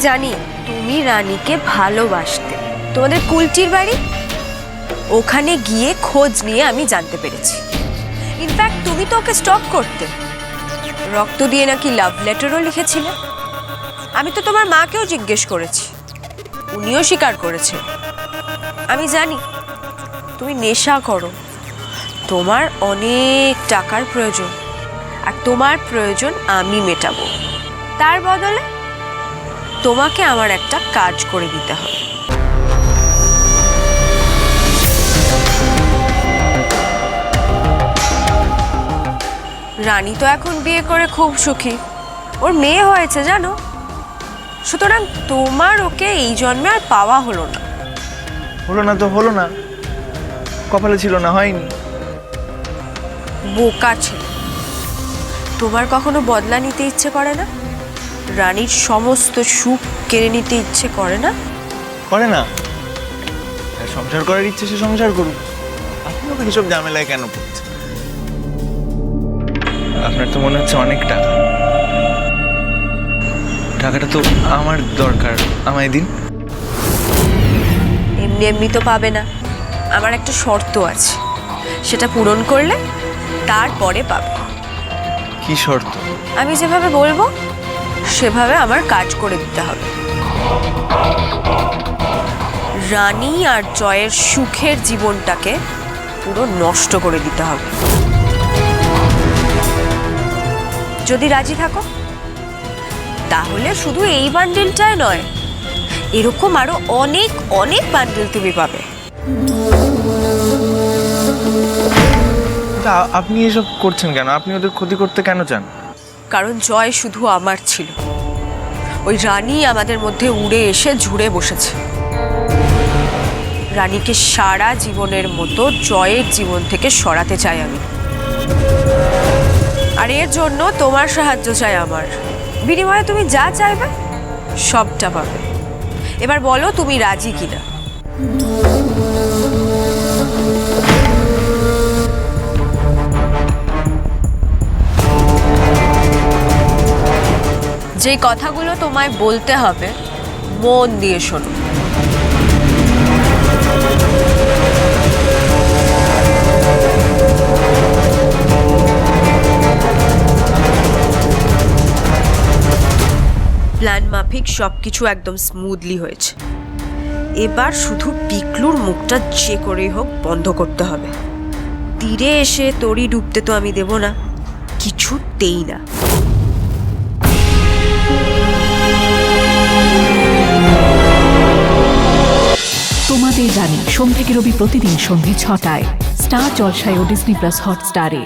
জানি তুমি রানীকে ভালোবাসতে। তোমাদের কুলটির বাড়ি, ওখানে গিয়ে খোঁজ নিয়ে আমি জানতে পেরেছি। ইনফ্যাক্ট তুমি তো ওকে স্টক করতে, রক্ত দিয়ে নাকি লাভ লেটারও লিখেছিলে। আমি তো তোমার মাকেও জিজ্ঞেস করেছি, উনিও স্বীকার করেছে। আমি জানি তুমি নেশা করো, তোমার অনেক টাকার প্রয়োজন, আর তোমার প্রয়োজন আমি মেটাবো। তার বদলে তোমাকে আমার একটা কাজ করে দিতে হবে। রানী তো এখন বিয়ে করে খুব সুখী, ওর মেয়ে হয়েছে জানো। সুতরাং তোমার ওকে এই জন্মে আর পাওয়া হলো না। হলো না তো হলো না, কপালে ছিল না, হয়নি। বোকা ছিল। তোমার কখনো বদলা নিতে ইচ্ছে করে না? রানীর সমস্ত সুখ কেড়ে নিতে ইচ্ছে করে না? করে না। সংসার করার ইচ্ছে সে সংসার করুক, আপনি ওকে এসব ঝামেলায় কেন পড়ছেন? আপনার তো মনে হচ্ছে অনেক টাকা, টাকাটা তো আমার দরকার, আমায় দিন। এমনি এমনি তো পাবে না, আমার একটা শর্ত আছে, সেটা পূরণ করলে তারপরে পাবে। কি শর্ত? আমি যেভাবে বলবো সেভাবে আমার কাজ করে দিতে হবে। রানী আর জয়ের সুখের জীবনটাকে পুরো নষ্ট করে দিতে হবে। যদি রাজি থাকো তাহলে শুধু এই বান্ডেলটাই নয়, এরকম আরো অনেক অনেক বান্ডেল তুমি পাবে। আপনি এসব করছেন কেন? আপনি ওদের ক্ষতি করতে কেন চান? কারণ জয় শুধু আমার ছিল, ওই রানী আমাদের মধ্যে উড়ে এসে জুড়ে বসেছে। রানীকে সারা জীবনের মতো জয়ের জীবন থেকে সরাতে চাই আমি, আর এর জন্য তোমার সাহায্য চাই আমার। বিনিময়ে তুমি যা চাইবে সবটা পাবে। এবার বলো তুমি রাজি কিনা? যে কথাগুলো তোমায় বলতে হবে মন দিয়ে শোনো। প্ল্যান মাফিক সবকিছু একদম স্মুথলি হয়েছে। এবার শুধু পিকলুর মুখটা যে করেই হোক বন্ধ করতে হবে। তীরে এসে তরি ডুবতে তো আমি দেব না, কিছুতেই না। তোমাদের জানি সোম থেকে রবি প্রতিদিন সন্ধ্যে ৬টায় স্টার জলসায় ও ডিজনি প্লাস হটস্টারে।